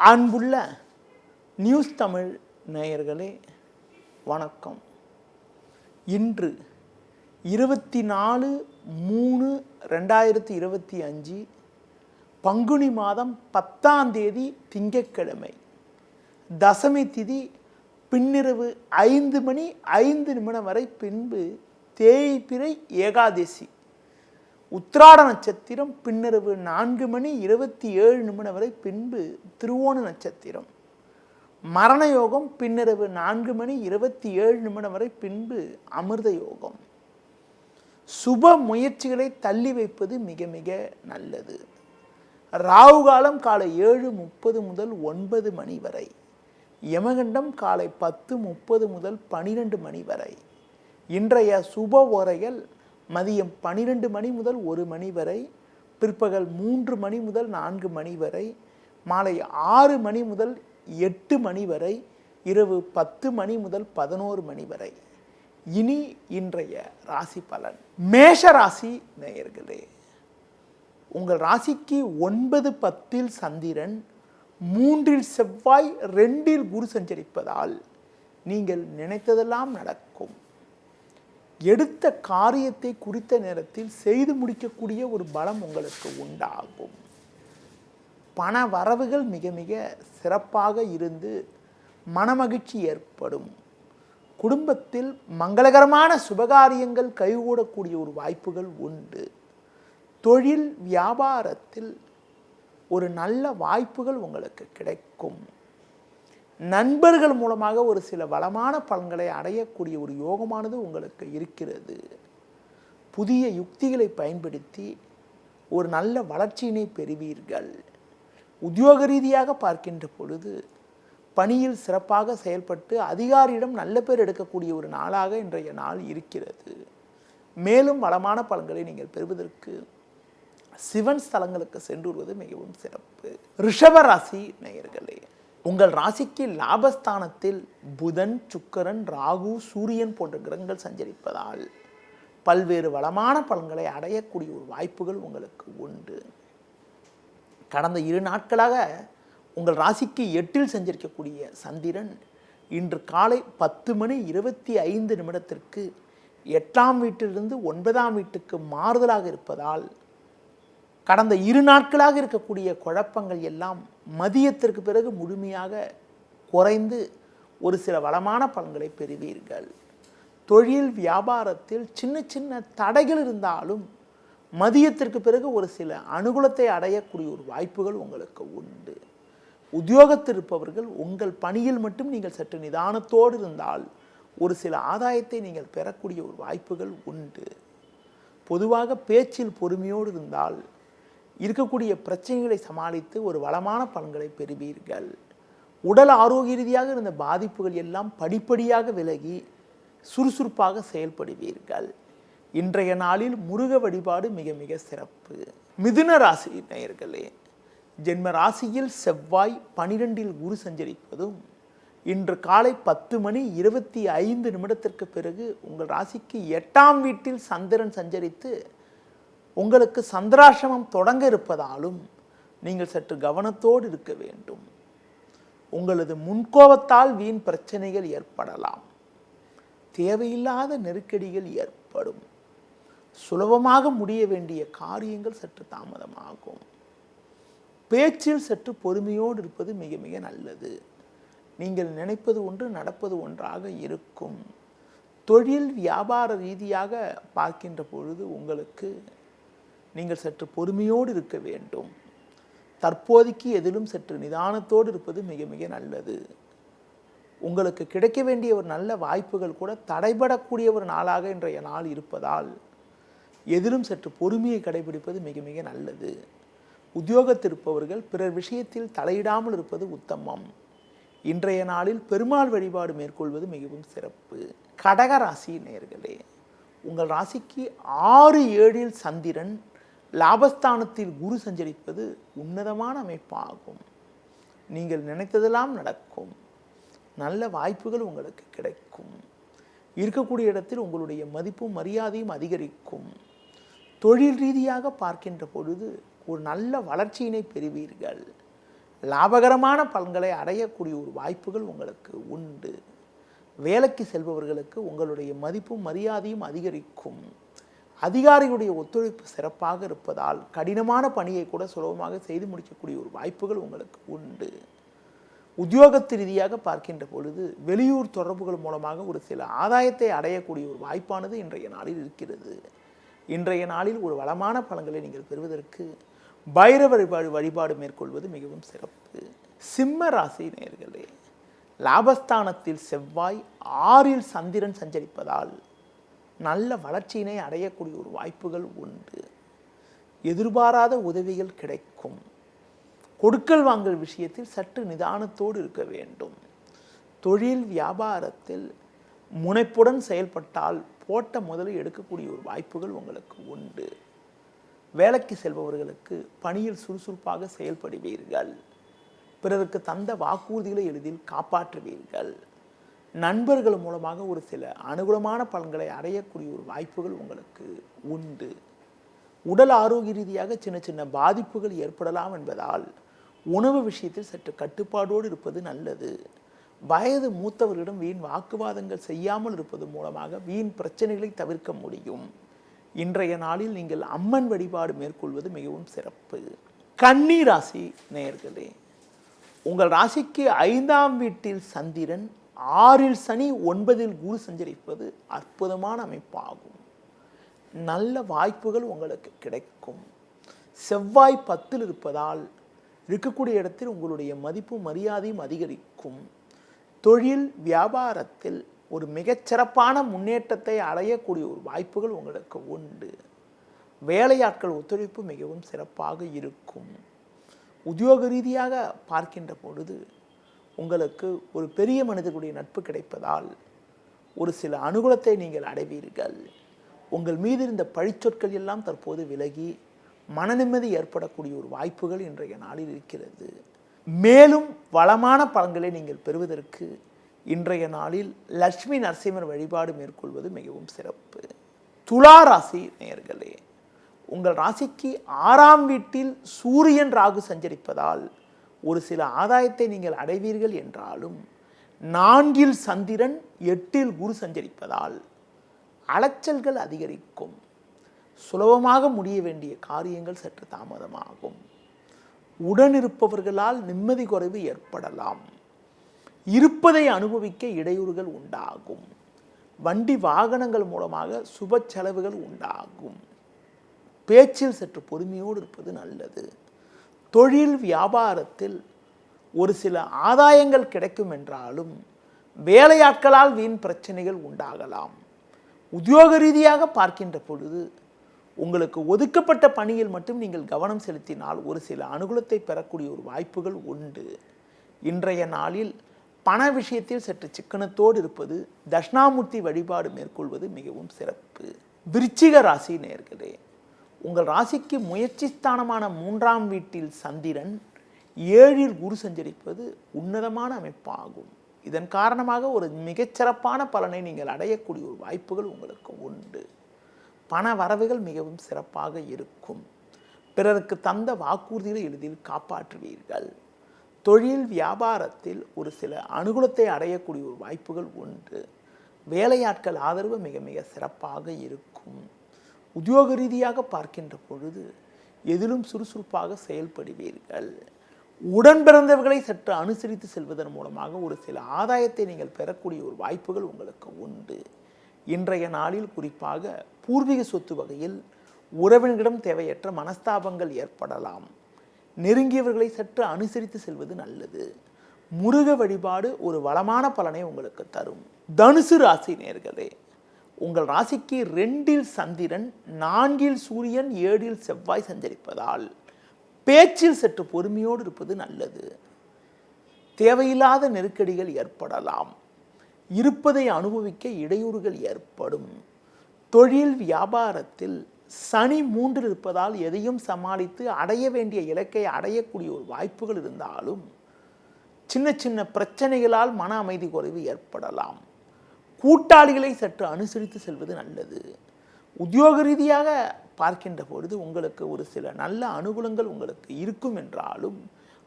அன்புள்ள நியூஸ் தமிழ் நேயர்களே வணக்கம். இன்று 24/3/2025 பங்குனி மாதம் 10ஆம் தேதி திங்கட்கிழமை. தசமி திதி பின்னிரவு 5:05 வரை, பின்பு தேய்பிறை ஏகாதசி. உத்திராட நட்சத்திரம் பின்னிரவு 4:27 வரை, பின்பு திருவோண நட்சத்திரம். மரண யோகம் பின்னிரவு 4:27 வரை, பின்பு அமிர்த யோகம். சுப முயற்சிகளை தள்ளி வைப்பது மிக மிக நல்லது. ராகு காலம் காலை 7:30 முதல் 9 மணி வரை. யமகண்டம் காலை 10:30 முதல் 12 மணி வரை. இன்றைய சுப ஓரைகள் மதியம் 12 மணி முதல் 1 மணி வரை, பிற்பகல் 3 மணி முதல் 4 மணி வரை, மாலை 6 மணி முதல் 8 மணி வரை, இரவு 10 மணி முதல் 11 மணி வரை. இனி இன்றைய ராசி பலன். மேஷ ராசி நேயர்களே, உங்கள் ராசிக்கு 9, 10 சந்திரன், 3 செவ்வாய், 2 குரு சஞ்சரிப்பதால் நீங்கள் நினைத்ததெல்லாம் நடக்கும். எடுத்த காரியத்தை குறித்த நேரத்தில் செய்து முடிக்கக்கூடிய ஒரு பலம் உங்களுக்கு உண்டாகும். பண வரவுகள் மிக மிக சிறப்பாக இருந்து மனமகிழ்ச்சி ஏற்படும். குடும்பத்தில் மங்களகரமான சுபகாரியங்கள் கைகூடக்கூடிய ஒரு வாய்ப்புகள் உண்டு. தொழில் வியாபாரத்தில் ஒரு நல்ல வாய்ப்புகள் உங்களுக்கு கிடைக்கும். நண்பர்கள் மூலமாக ஒரு சில வளமான பலன்களை அடையக்கூடிய ஒரு யோகமானது உங்களுக்கு இருக்கிறது. புதிய யுக்திகளை பயன்படுத்தி ஒரு நல்ல வளர்ச்சியினை பெறுவீர்கள். உத்தியோக ரீதியாக பார்க்கின்ற பொழுது பணியில் சிறப்பாக செயல்பட்டு அதிகாரியிடம் நல்ல பேர் எடுக்கக்கூடிய ஒரு நாளாக இன்றைய நாள் இருக்கிறது. மேலும் வளமான பலன்களை நீங்கள் பெறுவதற்கு சிவன் ஸ்தலங்களுக்கு சென்று வருவது மிகவும் சிறப்பு. ரிஷப ராசி நேயர்களே, உங்கள் ராசிக்கு லாபஸ்தானத்தில் புதன், சுக்கிரன், ராகு, சூரியன் போன்ற கிரகங்கள் சஞ்சரிப்பதால் பல்வேறு வளமான பலன்களை அடையக்கூடிய ஒரு வாய்ப்புகள் உங்களுக்கு உண்டு. கடந்த 2 நாட்களாக உங்கள் ராசிக்கு 8 சஞ்சரிக்கக்கூடிய சந்திரன் இன்று காலை 10:25 8ஆம் வீட்டிலிருந்து 9ஆம் வீட்டுக்கு மாறுதலாக இருப்பதால் கடந்த 2 நாட்களாக இருக்கக்கூடிய குழப்பங்கள் எல்லாம் மதியத்திற்கு பிறகு முழுமையாக குறைந்து ஒரு சில வளமான பலன்களை பெறுவீர்கள். தொழில் வியாபாரத்தில் சின்ன சின்ன தடைகள் இருந்தாலும் மதியத்திற்கு பிறகு ஒரு சில அனுகூலத்தை அடையக்கூடிய ஒரு வாய்ப்புகள் உங்களுக்கு உண்டு. உத்தியோகத்தில் இருப்பவர்கள் உங்கள் பணியில் மட்டும் நீங்கள் சற்று நிதானத்தோடு இருந்தால் ஒரு சில ஆதாயத்தை நீங்கள் பெறக்கூடிய ஒரு வாய்ப்புகள் உண்டு. பொதுவாக பேச்சில் பொறுமையோடு இருந்தால் இருக்கக்கூடிய பிரச்சனைகளை சமாளித்து ஒரு வளமான பலன்களை பெறுவீர்கள். உடல் ஆரோக்கிய ரீதியாக இருந்த பாதிப்புகள் எல்லாம் படிப்படியாக விலகி சுறுசுறுப்பாக செயல்படுவீர்கள். இன்றைய நாளில் முருக வழிபாடு மிக மிக சிறப்பு. மிதுன ராசி நேயர்களே, ஜென்ம ராசியில் செவ்வாய் 12 குரு சஞ்சரிப்பதும் இன்று காலை 10:25 பிறகு உங்கள் ராசிக்கு 8ஆம் வீட்டில் சந்திரன் சஞ்சரித்து உங்களுக்கு சந்திராசிரமம் தொடங்க இருப்பதாலும் நீங்கள் சற்று கவனத்தோடு இருக்க வேண்டும். உங்களது முன்கோபத்தால் வீண் பிரச்சனைகள் ஏற்படலாம். தேவையில்லாத நெருக்கடிகள் ஏற்படும். சுலபமாக முடிய வேண்டிய காரியங்கள் சற்று தாமதமாகும். பேச்சில் சற்று பொறுமையோடு இருப்பது மிக மிக நல்லது. நீங்கள் நினைப்பது ஒன்று, நடப்பது ஒன்றாக இருக்கும். தொழில் வியாபார ரீதியாக பார்க்கின்ற பொழுது உங்களுக்கு நீங்கள் சற்று பொறுமையோடு இருக்க வேண்டும். தற்போதைக்கு எதிலும் சற்று நிதானத்தோடு இருப்பது மிக மிக நல்லது. உங்களுக்கு கிடைக்க வேண்டிய ஒரு நல்ல வாய்ப்புகள் கூட தடைபடக்கூடிய ஒரு நாளாக இன்றைய நாள் இருப்பதால் எதிலும் சற்று பொறுமையை கடைபிடிப்பது மிக மிக நல்லது. உத்தியோகத்தில் இருப்பவர்கள் பிறர் விஷயத்தில் தலையிடாமல் இருப்பது உத்தமம். இன்றைய நாளில் பெருமாள் வழிபாடு மேற்கொள்வது மிகவும் சிறப்பு. கடக ராசி நேயர்களே, உங்கள் ராசிக்கு 6, 7 சந்திரன், லாபஸ்தானத்தில் குரு சஞ்சரிப்பது உன்னதமான அமைப்பாகும். நீங்கள் நினைத்ததெல்லாம் நடக்கும். நல்ல வாய்ப்புகள் உங்களுக்கு கிடைக்கும். இருக்கக்கூடிய இடத்தில் உங்களுடைய மதிப்பும் மரியாதையும் அதிகரிக்கும். தொழில் ரீதியாக பார்க்கின்ற பொழுது ஒரு நல்ல வளர்ச்சியினை பெறுவீர்கள். லாபகரமான பலன்களை அடையக்கூடிய ஒரு வாய்ப்புகள் உங்களுக்கு உண்டு. வேலைக்கு செல்பவர்களுக்கு உங்களுடைய மதிப்பும் மரியாதையும் அதிகரிக்கும். அதிகாரிகளுடைய ஒத்துழைப்பு சிறப்பாக இருப்பதால் கடினமான பணியை கூட சுலபமாக செய்து முடிக்கக்கூடிய ஒரு வாய்ப்புகள் உங்களுக்கு உண்டு. உத்தியோகத்து ரீதியாக பார்க்கின்ற பொழுது வெளியூர் தொடர்புகள் மூலமாக ஒரு சில ஆதாயத்தை அடையக்கூடிய ஒரு வாய்ப்பானது இன்றைய நாளில் இருக்கிறது. இன்றைய நாளில் ஒரு வளமான பலன்களை நீங்கள் பெறுவதற்கு பைரவ வழிபாடு மேற்கொள்வது மிகவும் சிறப்பு. சிம்ம ராசி நேயர்களே, லாபஸ்தானத்தில் செவ்வாய் 6இல் சந்திரன் சஞ்சரிப்பதால் நல்ல வளர்ச்சியினை அடையக்கூடிய ஒரு வாய்ப்புகள் உண்டு. எதிர்பாராத உதவிகள் கிடைக்கும். கொடுக்கல் வாங்கல் விஷயத்தில் சற்று நிதானத்தோடு இருக்க வேண்டும். தொழில் வியாபாரத்தில் முனைப்புடன் செயல்பட்டால் போட்ட முதலை எடுக்கக்கூடிய ஒரு வாய்ப்புகள் உங்களுக்கு உண்டு. வேலைக்கு செல்பவர்களுக்கு பணியில் சுறுசுறுப்பாக செயல்படுவீர்கள். பிறருக்கு தந்த வாக்குறுதிகளை எளிதில் காப்பாற்றுவீர்கள். நண்பர்கள் மூலமாக ஒரு சில அனுகூலமான பலன்களை அடையக்கூடிய ஒரு வாய்ப்புகள் உங்களுக்கு உண்டு. உடல் ஆரோக்கிய ரீதியாக சின்ன சின்ன பாதிப்புகள் ஏற்படலாம் என்பதால் உணவு விஷயத்தில் சற்று கட்டுப்பாடோடு இருப்பது நல்லது. வயது மூத்தவர்களிடம் வீண் வாக்குவாதங்கள் செய்யாமல் இருப்பது மூலமாக வீண் பிரச்சனைகளை தவிர்க்க முடியும். இன்றைய நாளில் நீங்கள் அம்மன் வழிபாடு மேற்கொள்வது மிகவும் சிறப்பு. கன்னி ராசி நேயர்களே, உங்கள் ராசிக்கு 5ஆம் வீட்டில் சந்திரன், 6இல் சனி, 9இல் குரு சஞ்சரிப்பது அற்புதமான அமைப்பாகும். நல்ல வாய்ப்புகள் உங்களுக்கு கிடைக்கும். செவ்வாய் 10இல் இருப்பதால் இருக்கக்கூடிய இடத்தில் உங்களுடைய மதிப்பும் மரியாதையும் அதிகரிக்கும். தொழில் வியாபாரத்தில் ஒரு மிகச்சிறப்பான முன்னேற்றத்தை அடையக்கூடிய ஒரு வாய்ப்புகள் உங்களுக்கு உண்டு. வேலையாட்கள் ஒத்துழைப்பு மிகவும் சிறப்பாக இருக்கும். உத்தியோக ரீதியாக பார்க்கின்ற பொழுது உங்களுக்கு ஒரு பெரிய மனிதர்களுடைய நட்பு கிடைப்பதால் ஒரு சில அனுகூலத்தை நீங்கள் அடைவீர்கள். உங்கள் மீது இருந்த பழிச்சொற்கள் எல்லாம் தற்போது விலகி மன நிம்மதி ஏற்படக்கூடிய ஒரு வாய்ப்புகள் இன்றைய நாளில் இருக்கிறது. மேலும் வளமான பலன்களை நீங்கள் பெறுவதற்கு இன்றைய நாளில் லட்சுமி நரசிம்மர் வழிபாடு மேற்கொள்வது மிகவும் சிறப்பு. துலா ராசி நேயர்களே, உங்கள் ராசிக்கு 6ஆம் வீட்டில் சூரியன் ராகு சஞ்சரிப்பதால் ஒரு சில ஆதாயத்தை நீங்கள் அடைவீர்கள் என்றாலும் 4இல் சந்திரன் 8இல் குரு சஞ்சரிப்பதால் அலைச்சல்கள் அதிகரிக்கும். சுலபமாக முடிய வேண்டிய காரியங்கள் சற்று தாமதமாகும். உடனிருப்பவர்களால் நிம்மதி குறைவு ஏற்படலாம். இருப்பதை அனுபவிக்க இடையூறுகள் உண்டாகும். வண்டி வாகனங்கள் மூலமாக சுப செலவுகள் உண்டாகும். பேச்சில் சற்று பொறுமையோடு இருப்பது நல்லது. தொழில் வியாபாரத்தில் ஒரு சில ஆதாயங்கள் கிடைக்கும் என்றாலும் வேலையாட்களால் வீண் பிரச்சனைகள் உண்டாகலாம். உத்தியோக ரீதியாக பார்க்கின்ற பொழுது உங்களுக்கு ஒதுக்கப்பட்ட பணியில் மட்டும் நீங்கள் கவனம் செலுத்தினால் ஒரு சில அனுகூலத்தை பெறக்கூடிய ஒரு வாய்ப்புகள் உண்டு. இன்றைய நாளில் பண விஷயத்தில் சற்று சிக்கனத்தோடு இருப்பது, தட்சிணாமூர்த்தி வழிபாடு மேற்கொள்வது மிகவும் சிறப்பு. விருச்சிக ராசி நேயர்களே, உங்கள் ராசிக்கு முயற்சி ஸ்தானமான 3ஆம் வீட்டில் சந்திரன், 7இல் குரு சஞ்சரிப்பது உன்னதமான அமைப்பாகும். இதன் காரணமாக ஒரு மிகச்சிறப்பான பலனை நீங்கள் அடையக்கூடிய ஒரு வாய்ப்புகள் உங்களுக்கு உண்டு. பண வரவுகள் மிகவும் சிறப்பாக இருக்கும். பிறருக்கு தந்த வாக்குறுதிகளை எளிதில் காப்பாற்றுவீர்கள். தொழில் வியாபாரத்தில் ஒரு சில அனுகூலத்தை அடையக்கூடிய ஒரு வாய்ப்புகள் உண்டு. வேலையாட்கள் ஆதரவு மிக மிக சிறப்பாக இருக்கும். உத்தியோக ரீதியாக பார்க்கின்ற பொழுது எதிலும் சுறுசுறுப்பாக செயல்படுவீர்கள். உடன் பிறந்தவர்களை சற்று அனுசரித்து செல்வதன் மூலமாக ஒரு சில ஆதாயத்தை நீங்கள் பெறக்கூடிய ஒரு வாய்ப்புகள் உங்களுக்கு உண்டு. இன்றைய நாளில் குறிப்பாக பூர்வீக சொத்து வகையில் உறவினரிடம் தேவையற்ற மனஸ்தாபங்கள் ஏற்படலாம். நெருங்கியவர்களை சற்று அனுசரித்து செல்வது நல்லது. முருக வழிபாடு ஒரு வளமான பலனை உங்களுக்கு தரும். தனுசு ராசி நேயர்களே, உங்கள் ராசிக்கு 2இல் சந்திரன், 4இல் சூரியன், 7இல் செவ்வாய் சஞ்சரிப்பதால் பேச்சில் சற்று பொறுமையோடு இருப்பது நல்லது. தேவையில்லாத நெருக்கடிகள் ஏற்படலாம். இருப்பதை அனுபவிக்க இடையூறுகள் ஏற்படும். தொழில் வியாபாரத்தில் சனி 3இல் இருப்பதால் எதையும் சமாளித்து அடைய வேண்டிய இலக்கை அடையக்கூடிய ஒரு வாய்ப்புகள் இருந்தாலும் சின்ன சின்ன பிரச்சனைகளால் மன அமைதி குறைவு ஏற்படலாம். கூட்டாளிகளை சற்று அனுசரித்து செல்வது நல்லது. உத்தியோக ரீதியாக பார்க்கின்ற பொழுது உங்களுக்கு ஒரு சில நல்ல அனுகூலங்கள் உங்களுக்கு இருக்கும் என்றாலும்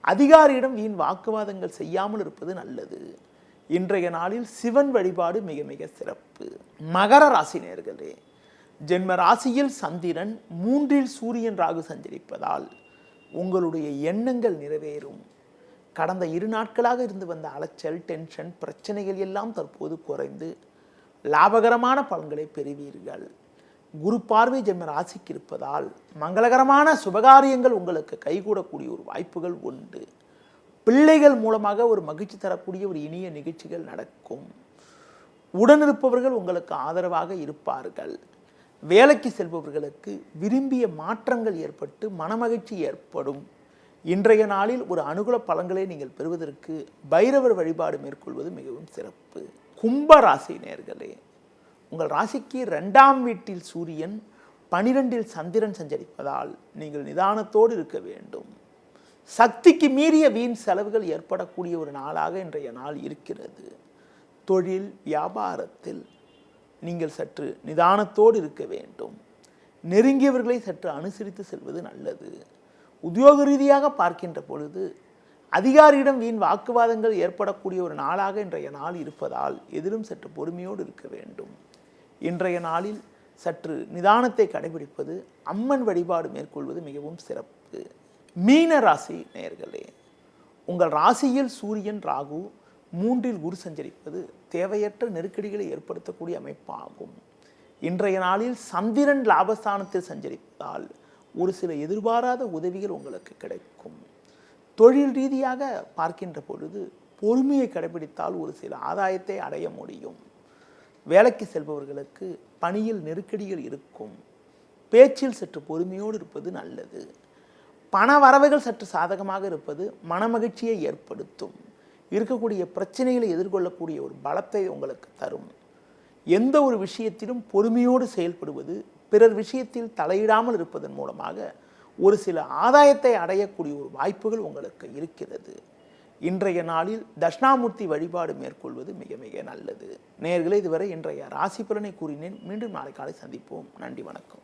அதிகாரியிடம் வீண் வாக்குவாதங்கள் செய்யாமல் இருப்பது நல்லது. இன்றைய நாளில் சிவன் வழிபாடு மிக மிக சிறப்பு. மகர ராசி நேயர்களே, ஜென்ம ராசியில் சந்திரன், 3இல் சூரியன், ராகு சஞ்சரிப்பதால் உங்களுடைய எண்ணங்கள் நிறைவேறும். கடந்த 2 நாட்களாக இருந்து வந்த அலைச்சல், டென்ஷன், பிரச்சனைகள் எல்லாம் தற்போது குறைந்து லாபகரமான பலன்களை பெறுவீர்கள். குரு பார்வை ஜென்ம ராசிக்கு இருப்பதால் மங்களகரமான சுபகாரியங்கள் உங்களுக்கு கைகூடக்கூடிய ஒரு வாய்ப்புகள் உண்டு. பிள்ளைகள் மூலமாக ஒரு மகிழ்ச்சி தரக்கூடிய ஒரு இனிய நிகழ்ச்சிகள் நடக்கும். உடனிருப்பவர்கள் உங்களுக்கு ஆதரவாக இருப்பார்கள். வேலைக்கு செல்பவர்களுக்கு விரும்பிய மாற்றங்கள் ஏற்பட்டு மனமகிழ்ச்சி ஏற்படும். இன்றைய நாளில் ஒரு அனுகூல பலன்களை நீங்கள் பெறுவதற்கு பைரவர் வழிபாடு மேற்கொள்வது மிகவும் சிறப்பு. கும்ப ராசி நேயர்களே, உங்கள் ராசிக்கு 2ஆம் வீட்டில் சூரியன், 12இல் சந்திரன் சஞ்சரிப்பதால் நீங்கள் நிதானத்தோடு இருக்க வேண்டும். சக்திக்கு மீறிய வீண் செலவுகள் ஏற்படக்கூடிய ஒரு நாளாக இன்றைய நாள் இருக்கிறது. தொழில் வியாபாரத்தில் நீங்கள் சற்று நிதானத்தோடு இருக்க வேண்டும். நெருங்கியவர்களை சற்று அனுசரித்து செல்வது நல்லது. உத்தியோக ரீதியாக பார்க்கின்ற பொழுது அதிகாரியிடம் வீண் வாக்குவாதங்கள் ஏற்படக்கூடிய ஒரு நாளாக இன்றைய நாள் இருப்பதால் எதிலும் சற்று பொறுமையோடு இருக்க வேண்டும். இன்றைய நாளில் சற்று நிதானத்தை கடைபிடிப்பது, அம்மன் வழிபாடு மேற்கொள்வது மிகவும் சிறப்பு. மீன ராசி நேயர்களே, உங்கள் ராசியில் சூரியன், ராகு, 3இல் குரு சஞ்சரிப்பது தேவையற்ற நெருக்கடிகளை ஏற்படுத்தக்கூடிய அமைப்பாகும். இன்றைய நாளில் சந்திரன் லாபஸ்தானத்தில் சஞ்சரிப்பதால் ஒரு சில எதிர்பாராத உதவிகள் உங்களுக்கு கிடைக்கும். தொழில் ரீதியாக பார்க்கின்ற பொழுது பொறுமையை கடைபிடித்தால் ஒரு சில ஆதாயத்தை அடைய முடியும். வேலைக்கு செல்பவர்களுக்கு பணியில் நெருக்கடிகள் இருக்கும். பேச்சில் சற்று பொறுமையோடு இருப்பது நல்லது. பண வரவுகள் சற்று சாதகமாக இருப்பது மனமகிழ்ச்சியை ஏற்படுத்தும். இருக்கக்கூடிய பிரச்சனைகளை எதிர்கொள்ளக்கூடிய ஒரு பலத்தை உங்களுக்கு தரும். எந்த ஒரு விஷயத்திலும் பொறுமையோடு செயல்படுவது, பிறர் விஷயத்தில் தலையிடாமல் இருப்பதன் மூலமாக ஒரு சில ஆதாயத்தை அடையக்கூடிய ஒரு வாய்ப்புகள் உங்களுக்கு இருக்கிறது. இன்றைய நாளில் தட்சிணாமூர்த்தி வழிபாடு மேற்கொள்வது மிக மிக நல்லது. நேயர்களே, இதுவரை இன்றைய ராசி பலனை கூறினேன். மீண்டும் நாளை காலை சந்திப்போம். நன்றி, வணக்கம்.